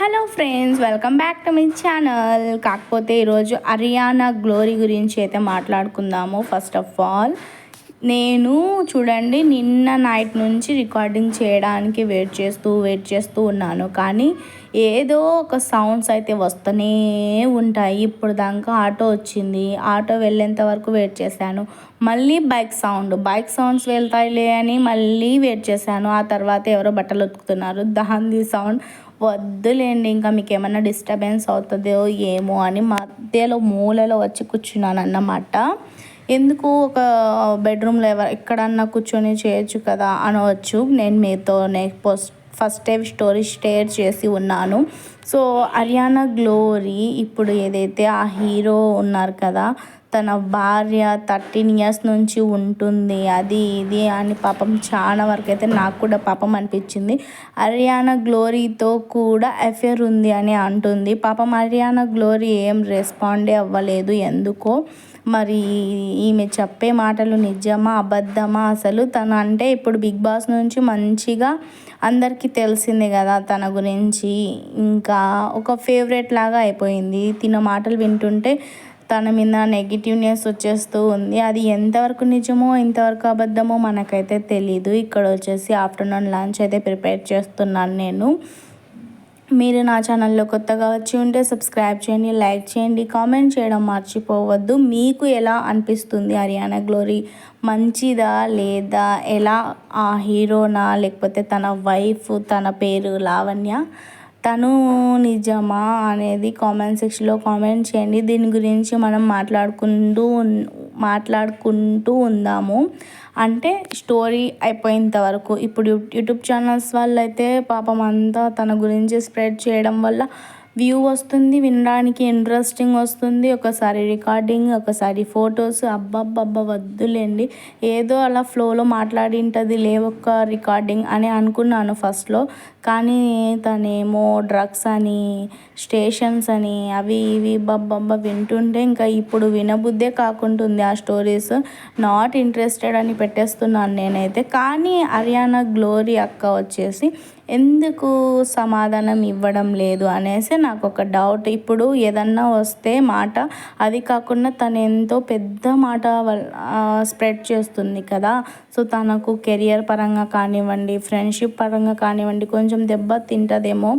Hello friends, welcome back to my channel. కాకపోతే ఈరోజు Ariyana glory గురించి అయితే మాట్లాడుకుందాము. ఫస్ట్ ఆఫ్ ఆల్ నేను చూడండి నిన్న నైట్ నుంచి రికార్డింగ్ చేయడానికి వెయిట్ చేస్తూ ఉన్నాను. కానీ ఏదో ఒక సౌండ్స్ అయితే వస్తూనే ఉంటాయి. ఇప్పుడు దాకా ఆటో వచ్చింది, ఆటో వెళ్ళేంత వరకు వెయిట్ చేశాను. మళ్ళీ బైక్ సౌండ్స్ వెళ్తాయిలే అని మళ్ళీ వెయిట్ చేశాను. ఆ తర్వాత ఎవరో బట్టలు ఉతుకుతున్నారు, దాని సౌండ్. వద్దులేండి, ఇంకా మీకు ఏమన్నా డిస్టర్బెన్స్ అవుతుందో ఏమో అని మధ్యలో మూలలో వచ్చి కూర్చున్నాను అన్నమాట. ఎందుకు ఒక బెడ్రూమ్లో ఎక్కడన్నా కూర్చొని చేయొచ్చు కదా అనవచ్చు. నేను మీతోనే ఫస్ట్ టైం స్టోరీ షేర్ చేసి ఉన్నాను. సో అరియానా గ్లోరీ ఇప్పుడు ఏదైతే ఆ హీరో ఉన్నారు కదా, తన భార్య 13 years నుంచి ఉంటుంది, అది ఇది అని పాపం చాలా వరకు అయితే నాకు కూడా పాపం అనిపించింది. అరియానా గ్లోరీతో కూడా అఫేర్ ఉంది అని అంటుంది. పాపం అరియానా గ్లోరీ ఏం రెస్పాండే అవ్వలేదు ఎందుకో. మరి ఈమె చెప్పే మాటలు నిజమా అబద్ధమా? అసలు తను అంటే ఇప్పుడు బిగ్ బాస్ నుంచి మంచిగా అందరికీ తెలిసిందే కదా తన గురించి. ఇంకా ఒక ఫేవరెట్ లాగా అయిపోయింది. తిన మాటలు వింటుంటే తన మీద నెగిటివ్నెస్ వచ్చేస్తూ ఉంది. అది ఎంతవరకు నిజమో ఎంతవరకు అబద్ధమో మనకైతే తెలీదు. ఇక్కడ వచ్చేసి ఆఫ్టర్నూన్ లంచ్ అయితే ప్రిపేర్ చేస్తున్నాను నేను. మీరు నా ఛానల్లో కొత్తగా వచ్చి ఉంటే సబ్స్క్రైబ్ చేయండి, లైక్ చేయండి, కామెంట్ చేయడం మర్చిపోవద్దు. మీకు ఎలా అనిపిస్తుంది అరియానా గ్లోరీ? మంచిదా లేదా? ఎలా ఆ హీరోనా లేకపోతే తన వైఫ్, తన పేరు లావణ్య, తను నిజమా అనేది కామెంట్ సెక్షన్లో కామెంట్ చేయండి. దీని గురించి మనం మాట్లాడుకుంటూ ఉందాము. అంటే స్టోరీ అయిపోయేంత వరకు. ఇప్పుడు యూట్యూబ్ ఛానల్స్ వాళ్ళు అయితే పాపం అంతా తన గురించి స్ప్రెడ్ చేయడం వల్ల వ్యూ వస్తుంది, వినడానికి ఇంట్రెస్టింగ్ వస్తుంది. ఒకసారి రికార్డింగ్, ఒకసారి ఫొటోస్. అబ్బబ్బబ్బ వద్దులేండి, ఏదో అలా ఫ్లోలో మాట్లాడింటుంది ఒక్క రికార్డింగ్ అని అనుకున్నాను ఫస్ట్లో. కానీ తనేమో డ్రగ్స్ అని, స్టేషన్స్ అని, అవి ఇవి బబ్బబ్బ వింటుంటే ఇంకా ఇప్పుడు వినబుద్దే కాకుంటుంది ఆ స్టోరీస్. నాట్ ఇంట్రెస్టెడ్ అని పెట్టేస్తున్నాను నేనైతే. కానీ అరియానా గ్లోరీ అక్క వచ్చేసి ఎందుకు సమాధానం ఇవ్వడం లేదు అనేసి నాకు ఒక డౌట్. ఇప్పుడు ఏదన్నా వస్తే మాట, అది కాకుండా తను ఎంతో పెద్ద మాట స్ప్రెడ్ చేస్తుంది కదా. సో తనకు కెరియర్ పరంగా కానివ్వండి, ఫ్రెండ్షిప్ పరంగా కానివ్వండి కొంచెం దెబ్బ తింటుందేమో.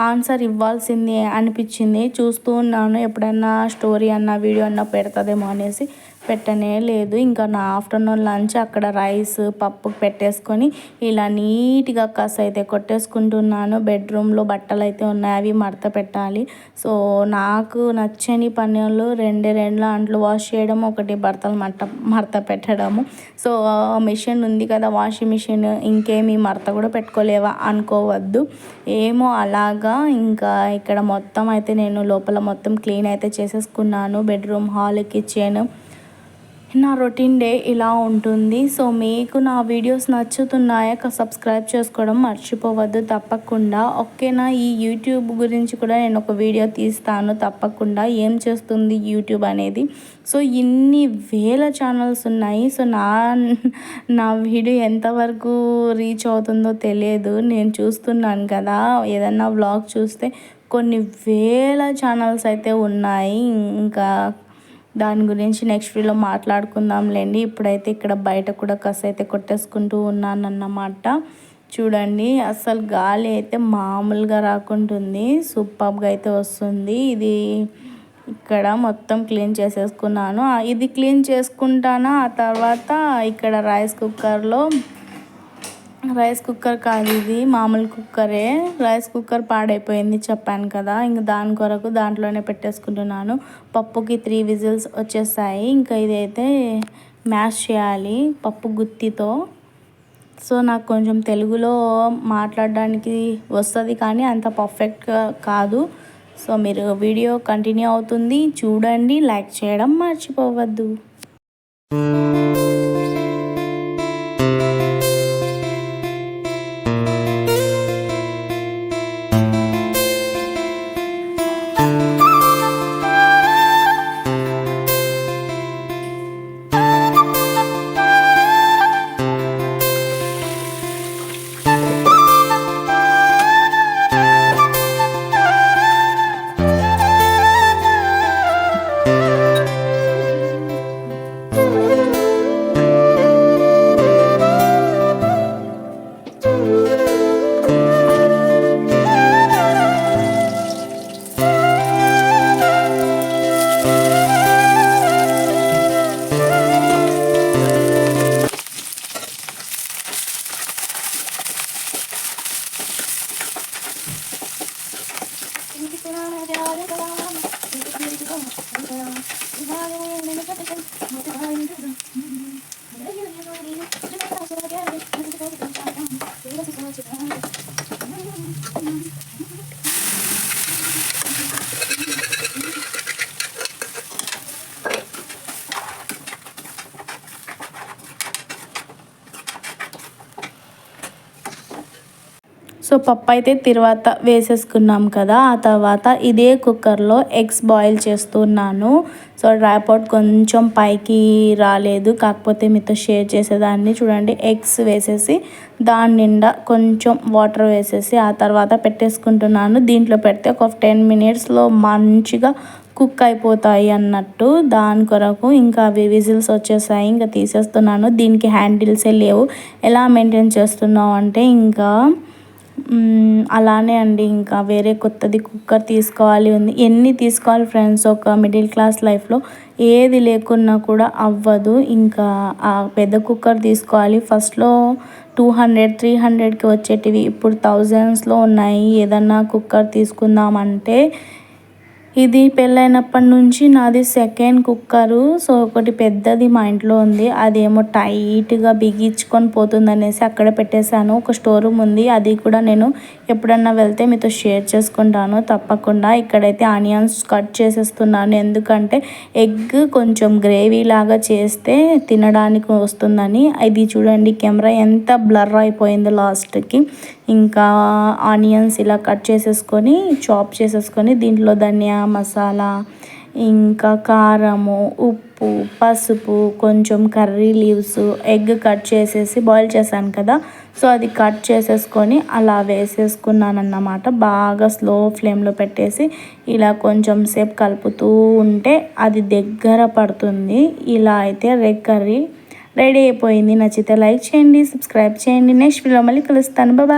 ఆన్సర్ ఇవ్వాల్సింది అనిపించింది. చూస్తూ ఉన్నాను, ఎప్పుడన్నా స్టోరీ అన్న వీడియో అన్న పెడతాదేమో అనేసి పెట్టనే లేదు. ఇంకా నా ఆఫ్టర్నూన్ లంచ్ అక్కడ రైస్ పప్పు పెట్టేసుకొని ఇలా నీట్గా కస్ అయితే కొట్టేసుకుంటున్నాను. బెడ్రూమ్లో బట్టలు అయితే ఉన్నాయి, అవి మడత పెట్టాలి. సో నాకు నచ్చని పనులు రెండు అంట్లు వాష్ చేయడం, ఒకటి బట్టలు మడత పెట్టడము. సో మిషన్ ఉంది కదా, వాషింగ్ మిషన్, ఇంకేమి మడత కూడా పెట్టుకోలేవా అనుకోవద్దు. ఏమో అలాగా. ఇంకా ఇక్కడ మొత్తం అయితే నేను లోపల మొత్తం క్లీన్ అయితే చేసేసుకున్నాను. Bedroom, hall, kitchen. నా రొటీన్ డే ఇలా ఉంటుంది. సో మీకు నా వీడియోస్ నచ్చుతున్నాయా? సబ్స్క్రైబ్ చేసుకోవడం మర్చిపోవద్దు తప్పకుండా. ఓకేనా? ఈ యూట్యూబ్ గురించి కూడా నేను ఒక వీడియో తీస్తాను తప్పకుండా, ఏం చేస్తుంది యూట్యూబ్ అనేది. సో ఇన్ని వేల ఛానల్స్ ఉన్నాయి. సో నా వీడియో ఎంతవరకు రీచ్ అవుతుందో తెలియదు. నేను చూస్తున్నాను కదా, ఏదన్నా వ్లాగ్ చూస్తే కొన్ని వేల ఛానల్స్ అయితే ఉన్నాయి. ఇంకా దాని గురించి నెక్స్ట్ వీడియోలో మాట్లాడుకుందాంలేండి. ఇప్పుడైతే ఇక్కడ బయట కూడా కసి అయితే కొట్టేసుకుంటూ ఉన్నానన్నమాట. చూడండి, అసలు గాలి అయితే మామూలుగా రాకుంటుంది, సూపర్గా అయితే వస్తుంది. ఇది ఇక్కడ మొత్తం క్లీన్ చేసేసుకున్నాను. ఇది క్లీన్ చేసుకుంటాను. ఆ తర్వాత ఇక్కడ రైస్ కుక్కర్ కాదు, ఇది మామూలు కుక్కరే. రైస్ కుక్కర్ పాడైపోయింది చెప్పాను కదా, ఇంక దాని కొరకు దాంట్లోనే పెట్టేసుకుంటున్నాను. పప్పుకి 3 విజిల్స్ వచ్చేసాయి. ఇంకా ఇదైతే మ్యాష్ చేయాలి పప్పు గుత్తితో. సో నాకు కొంచెం తెలుగులో మాట్లాడడానికి వస్తుంది కానీ అంత పర్ఫెక్ట్గా కాదు. సో మీరు వీడియో కంటిన్యూ అవుతుంది చూడండి, లైక్ చేయడం మర్చిపోవద్దు. సో పప్పు అయితే తర్వాత వేసేసుకున్నాం కదా, ఆ తర్వాత ఇదే కుక్కర్లో ఎగ్స్ బాయిల్ చేస్తున్నాను. సో డ్రాప్ కొంచెం పైకి రాలేదు, కాకపోతే మీతో షేర్ చేసేదాన్ని. చూడండి, ఎగ్స్ వేసేసి దాని నిండా కొంచెం వాటర్ వేసేసి ఆ తర్వాత పెట్టేసుకుంటున్నాను. దీంట్లో పెడితే ఒక 10 మినిట్స్లో మంచిగా కుక్ అయిపోతాయి అన్నట్టు. దాని కొరకు ఇంకా అవి విజిల్స్ వచ్చేసాయి, ఇంకా తీసేస్తున్నాను. దీనికి హ్యాండిల్సే లేవు. ఎలా మెయింటైన్ చేస్తున్నావు అంటే ఇంకా అలానే అండి, ఇంకా వేరే కొత్తది కుక్కర్ తీసుకోవాలి ఉంది. ఎన్ని తీసుకోవాలి ఫ్రెండ్స్, ఒక మిడిల్ క్లాస్ లైఫ్లో ఏది లేకున్నా కూడా అవ్వదు. ఇంకా ఆ పెద్ద కుక్కర్ తీసుకోవాలి. ఫస్ట్లో 200-300కి వచ్చేటివి ఇప్పుడు థౌజండ్స్లో ఉన్నాయి. ఏదన్నా కుక్కర్ తీసుకుందామంటే ఇది పెళ్ళైనప్పటి నుంచి నాది సెకండ్ కుక్కరు. సో ఒకటి పెద్దది మా ఇంట్లో ఉంది, అదేమో టైట్గా బిగించుకొని పోతుంది అనేసి అక్కడ పెట్టేశాను. ఒక స్టోర్ రూమ్ ఉంది, అది కూడా నేను ఎప్పుడన్నా వెళ్తే మీతో షేర్ చేసుకుంటాను తప్పకుండా. ఇక్కడైతే ఆనియన్స్ కట్ చేసేస్తున్నాను, ఎందుకంటే ఎగ్ కొంచెం గ్రేవీ లాగా చేస్తే తినడానికి వస్తుందని. ఇది చూడండి, కెమెరా ఎంత బ్లర్ అయిపోయిందో లాస్ట్కి. ఇంకా ఆనియన్స్ ఇలా కట్ చేసేసుకొని చాప్ చేసేసుకొని దీంట్లో ధనియా మసాలా, ఇంకా కారము, ఉప్పు, పసుపు, కొంచెం కర్రీ లీవ్స్, ఎగ్ కట్ చేసేసి బాయిల్ చేశాను కదా, సో అది కట్ చేసేసుకొని అలా వేసేసుకున్నాను అన్నమాట. బాగా స్లో ఫ్లేమ్లో పెట్టేసి ఇలా కొంచెం సేపు కలుపుతూ ఉంటే అది దగ్గర పడుతుంది. ఇలా అయితే ఎగ్ కర్రీ రెడీ అయిపోయింది. నచ్చితే లైక్ చేయండి, సబ్స్క్రైబ్ చేయండి. నెక్స్ట్ వీడియో మళ్ళీ కలుస్తాను. బాయ్.